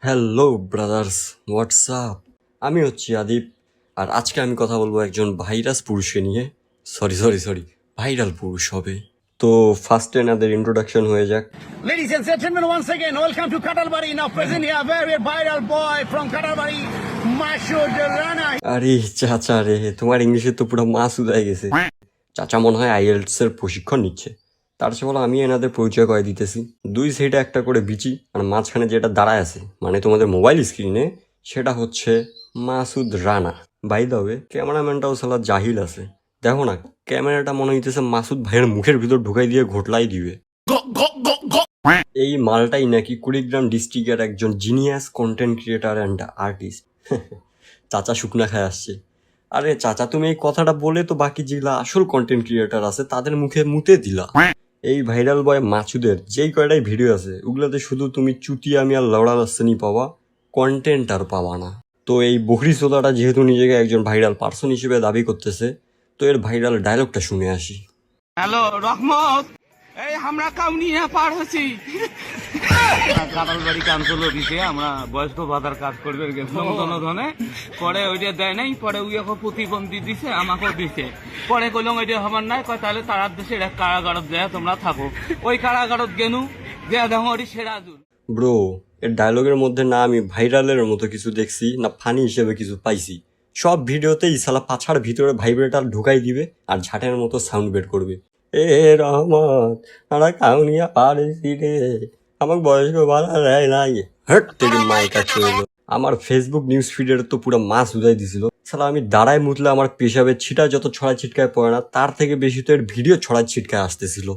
Hello brothers, WhatsApp. আমি হচ্ছি আদিপ, আর আজকে আমি কথা বলবো একজন ভাইরাস পুরুষকে নিয়ে। সরি, ভাইরাল পুরুষ হবে। তো ফার্স্টে এনাদের ইন্ট্রোডাকশন হয়ে যাক। Ladies and gentlemen, once again, welcome to Katalbari. Now present here, very viral boy from Katalbari, Mashood Rana. আরে চাচা রে, তোমার ইংলিশে তো পুরো মাসুদ হয়ে গেছে। চাচা মনে হয় আইএলটিএস এর প্রশিক্ষণ নিচ্ছে। তার চেয়ে বলো আমি এনাদের পরিচয় করে দিতেছি। দুই সাইডে একটা করে বিচি, আর মাঝখানে যেটা দাঁড়ায় আছে মানে তোমাদের মোবাইল স্ক্রিনে, সেটা হচ্ছে Masud Rana. By the way, ক্যামেরাম্যানটাও সালা জাহিল আছে। দেখো না, ক্যামেরাটা মনে হইতেছে মাসুদ ভাইয়ের মুখের ভিতর ঢুকাই দিয়ে ঘোটলাই দিবে। এই মালটাই নাকি কুড়িগ্রাম ডিস্ট্রিক্টের একজন genius content creator and artist. চাচা শুকনা খায় আসছে। আরে চাচা, তুমি এই কথাটা বলে তো বাকি যেগুলা আসল কন্টেন্ট ক্রিয়েটার আছে তাদের মুখে মুতে দিলা। এই ভাইরাল বয় মাছুদের যেই কয়টাই ভিডিও আছে ওগুলাতে শুধু তুমি চুতিয়ামি আর লড়া লাস্তানি পাবা, কন্টেন্ট আর পাবা না। তো এই বকরি সোদাটা যেহেতু নিজেকে একজন ভাইরাল পার্সন হিসেবে দাবি করতেছে, তো এর ভাইরাল ডায়লগটা শুনে আসি। হ্যালো রহমত, এই আমরা কাউনিয়া পার হচ্ছি। কাটালবাড়ি কাঞ্চল দিছে, আমরা বয়স্ক ভাতার কাজ করবে গেছিলাম জনধনে। পরে ওইটা দেয় নাই, পরে ওইকে প্রতিবন্ধী দিছে, আমাকেও দিছে। পরে কইলাম ওইটা হবার নাই, কয় তাহলে তারার দেশে এটা কারাগারত যায় তোমরা থাকো। ওই কারাগারত গেনু যে দেখো ওটি সেরাজুল। ব্রো, এর ডায়লগের মধ্যে না আমি ভাইরালের মতো কিছু দেখছি, না ফানি হিসেবে কিছু পাইছি। সব ভিডিওতেই সালা পাছার ভিতরে ভাইব্রেটার ঢুকাই দিবে আর ঝাঁটের মতো সাউন্ড বের করবে। এ রহমত, আমরা কাউনিয়া পারেছি রে, আমার বয়স্ক বালা রায় নাই। হট থেকে মাইক আছে। আমার ফেসবুক নিউজ ফিডের তো পুরো মাছ উদাই দিছিল। সালা আমি দাঁড়ায় মুতলে আমার পেশাবের ছিটা যত ছড়া ছিটকায় পড়ে না, তার থেকে বেশি তো এর ভিডিও ছড়া ছিটকায় আসতেছিল।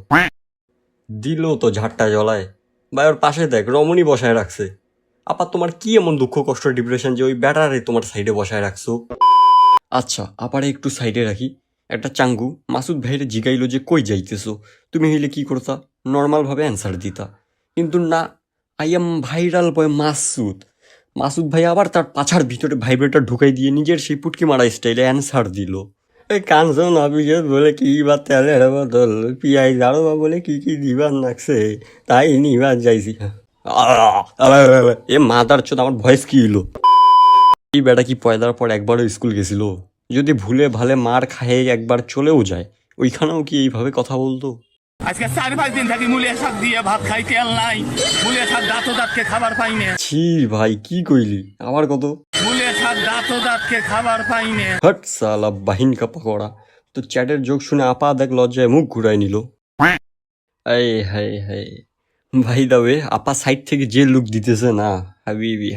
দিল তো ঝাড়টা জ্বলায়। ভাই ওর পাশে দেখ, রমণী বসায় রাখছে। আপা তোমার কি এমন দুঃখ কষ্ট ডিপ্রেশন যে ওই ব্যাটারে তোমার সাইডে বসায় রাখছো? আচ্ছা, আপারে একটু সাইডে রাখি। একটা চাঙ্গু মাসুদ ভাইরে জিগাইলো যে কই যাইতেছো, তুমি হইলে কি করতা? নর্মাল ভাবে অ্যান্সার দিতা। কিন্তু না, আই এম ভাইরাল বয় মাসুদ। মাসুদ ভাই আবার তার পাছার ভিতরে ভাইব্রেটার ঢুকাই দিয়ে নিজের সেই পুটকি মারা স্টাইলে অ্যান্সার দিল। এই কাঞ্চন অভিযোগ বলে কি বা তেলের বদল পিয়াই জাড়ো বা বলে কি দিবার নাকছে, তাই নিবার যাইছি। এ মাতার চোদ, আমার ভয়েস কি হইলো? এই বেটা কি পয়দার পর একবারও স্কুল গেছিল? যদি ভুলে ভালে মার খায় একবার চলেও যায়, ওইখানেও কি এইভাবে কথা বলতো? আজকে 4-5 দিন থাকি মুলিয়া শাক দিয়ে ভাত খাই, তেল নাই। মুলিয়া শাক দাঁতকে খাবার পাই না। ছি ভাই, কি কইলি আবার কত? মুলিয়া শাক দাঁতকে খাবার পাই না। হট সালা বাহিন কা পকোড়া। তো চ্যাটের যোগ শুনে আপা দেখ লজ্জায় মুখ ঘুরাই নিল। এই হাই হাই ভাই দাওয়ে, আপা সাইড থেকে যে লুক দিতেছে না, হাবিবি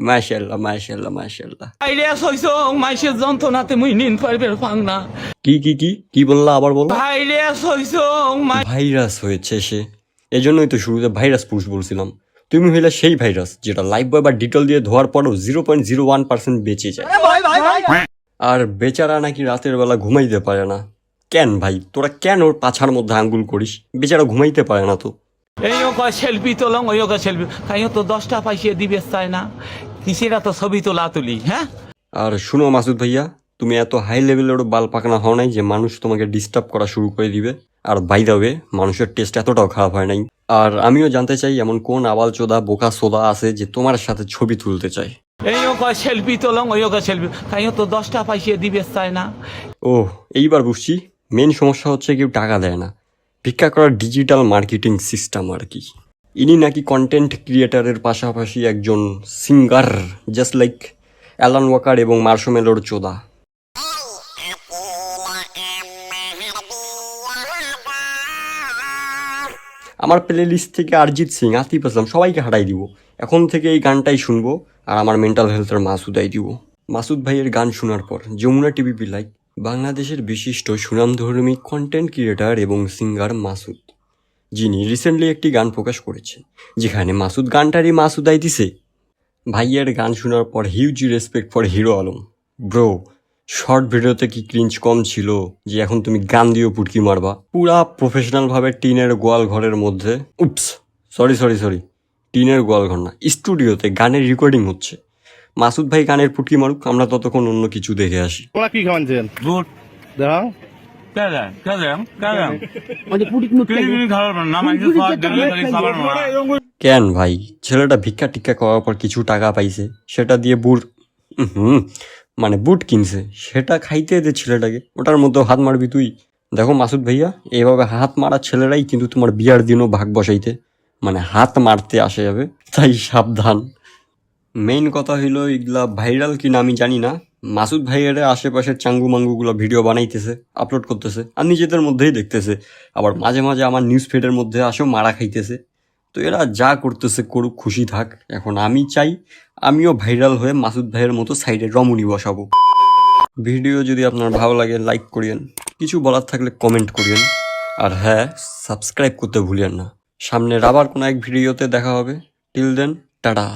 মাশাআল্লাহ মাশাআল্লাহ মাশাআল্লাহ। ভাইরাস হইছো, মাইসের যন্ত্রণাতে মুই নিন পারবে পাং না। কি বললা আবার বলো? ভাইরাস হইছো, ভাইরাস হয়েছে সে, এজন্যই তো শুরুতে ভাইরাস পুরুষ বলছিলাম। তুমি হইলে সেই ভাইরাস যেটা লাইফ বয় বা ডিটল দিয়ে ধোয়ার পরও 0.01% বেঁচে যায়। আর বেচারা নাকি রাতের বেলা ঘুমাইতে পারে না। কেন ভাই, তোরা কেন ওর পাছার মধ্যে আঙ্গুল করিস? বেচারা ঘুমাইতে পারে না তো। এইও কয় সেলফি তোলং, ওইও কয় সেলফি, তাইও তো 10টা পাইছে দিবে চায় না, কিসেরা তো ছবি তোলা তুলি। হ্যাঁ, আর শুনো মাসুদ ভাইয়া, তুমি এত হাই লেভেলের বাল পাকনা হও নাই যে মানুষ তোমাকে ডিস্টার্ব করা শুরু করে দিবে। আর বাই দ্য ওয়ে, মানুষের টেস্ট এতটাও খারাপ হয় নাই। আর আমিও জানতে চাই এমন কোন আবাল চোদা বোকা সোদা আছে যে তোমার সাথে ছবি তুলতে চায়। এইও কয় সেলফি তোলং, ওইও কয় সেলফি, তাইও তো 10টা পাইছে দিবে চায় না। ও, এইবার বুঝছি মেন সমস্যা হচ্ছে কেউ টাকা দেয় না। ভিক্ষা করার ডিজিটাল মার্কেটিং সিস্টেম আর কি। ইনি নাকি কন্টেন্ট ক্রিয়েটারের পাশাপাশি একজন singer, just like Alan Walker এবং মার্শমেলোর চোদা। আমার প্লে লিস্ট থেকে অরিজিৎ সিং, আতিফ আসলাম সবাইকে হারাই দিব। এখন থেকে এই গানটাই শুনবো আর আমার মেন্টাল হেলথের মাসুদাই দিব। মাসুদ ভাইয়ের গান শোনার পর যমুনা টিভি লাইক বাংলাদেশের বিশিষ্ট সুনামধর্মী কন্টেন্ট ক্রিয়েটার এবং সিঙ্গার মাসুদ, যিনি রিসেন্টলি একটি গান প্রকাশ করেছেন যেখানে মাসুদ গানটারই মাসুদাই দিছে। ভাইয়ের গান শোনার পর huge respect for hero Alam. Bro, short ভিডিওতে কি ক্রিঞ্জ কম ছিল যে এখন তুমি গান দিয়েও পুটকি মারবা? পুরা প্রফেশনাল ভাবে টিনের গোয়াল ঘরের মধ্যে, উপস সরি টিনের গোয়াল ঘর না, স্টুডিওতে গানের রেকর্ডিং হচ্ছে। মাসুদ ভাই গানের পুটকি মারুক, আমরা ততক্ষণ অন্য কিছু দেখে আসি। তোমরা কি খাওয়াচ্ছেন? গুড দাও কাজাম কাজাম ওই যে পুটিক মুখ খাবার না, মাইসে খাবার দিলে খালি খাবার না। কেন ভাই, ছেলেটা ভিক্ষা টিক্ষা করার পর কিছু টাকা পাইছে, সেটা দিয়ে মানে বুট কিনছে, সেটা খাইতে দে ছেলেটাকে, ওটার মধ্যে হাত মারবি তুই? দেখো মাসুদ ভাইয়া, এইভাবে হাত মারা ছেলেরাই কিন্তু তোমার বিয়ার দিনও ভাগ বসাইতে মানে হাত মারতে আসে যাবে, তাই সাবধান। মেইন কথা হইলো এগুলা ভাইরাল কিনা আমি জানি না, মাসুদ ভাইয়ের আশেপাশের চাঙ্গু মাঙ্গুগুলো ভিডিও বানাইতেছে, আপলোড করতেছে আর নিজেদের মধ্যেই দেখতেছে, আবার মাঝে মাঝে আমার নিউজ ফিডের মধ্যে আসেও মারা খাইতেছে। তো এরা যা করতেছে করুক, খুশি থাক। এখন আমি চাই আমিও ভাইরাল হয়ে মাসুদ ভাইয়ের মতো সাইডে রমণী বসাবো। ভিডিও যদি আপনার ভালো লাগে লাইক করিয়েন, কিছু বলার থাকলে কমেন্ট করিয়েন, আর হ্যাঁ, সাবস্ক্রাইব করতে ভুলিয়েন না। সামনের আবার কোনো এক ভিডিওতে দেখা হবে। Till then, tata.